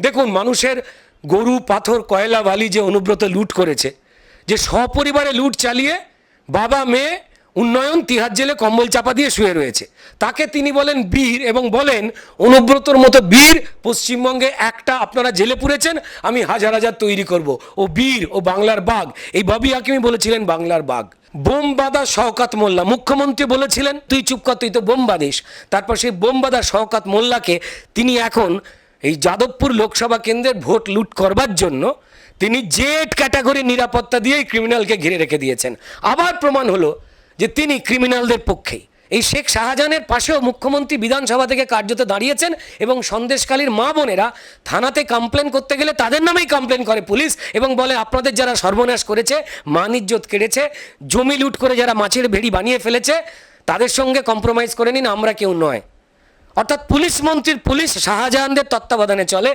দেখুন, মানুষের গরু, পাথর, কয়লা, বালি যে অনুব্রত লুট করেছে, যে সপরিবারে লুট চালিয়ে বাবা মেয়ে উন্নয়ন তিহার জেলে কম্বল চাপা দিয়ে শুয়ে রয়েছে, তাকে তিনি বলেন বীর, এবং বলেন অনুব্রতর মতো বীর পশ্চিমবঙ্গে একটা আপনারা জেলে পুরেছেন, আমি হাজার হাজার তৈরি করব। ও বীর, ও বাংলার বাঘ। এই ববি হাকিমি বলেছিলেন বাংলার বাঘ। বোমবাদা শওকাত মোল্লা, মুখ্যমন্ত্রী বলেছিলেন তুই চুপ কর, তুই তো বোম বাঁধিস। তারপর সেই বোমবাদা শওকাত মোল্লাকে তিনি এখন এই যাদবপুর লোকসভা কেন্দ্রের ভোট লুট করবার জন্য তিনি জেড ক্যাটাগরি নিরাপত্তা দিয়ে ক্রিমিনালকে ঘিরে রেখে দিয়েছেন। আবার প্রমাণ হলো যে তিনি ক্রিমিনালদের পক্ষেই। এই শেখ শাহজাহানের পাশেও মুখ্যমন্ত্রী বিধানসভা থেকে কার্যত দাঁড়িয়েছেন, এবং সন্দেশখালীর মা বোনেরা থানাতে কমপ্লেন করতে গেলে তাদের নামেই কমপ্লেন করে পুলিশ, এবং বলে আপনাদের যারা সর্বনাশ করেছে, মান ইজ্জত কেড়েছে, জমি লুট করে যারা মাছের ভেড়ি বানিয়ে ফেলেছে, তাদের সঙ্গে কম্প্রোমাইজ করে নিন, আমরা কেউ নয়। অর্থাৎ পুলিশ মন্ত্রীর পুলিশ শাহজাহানদের তত্ত্বাবধানে চলে,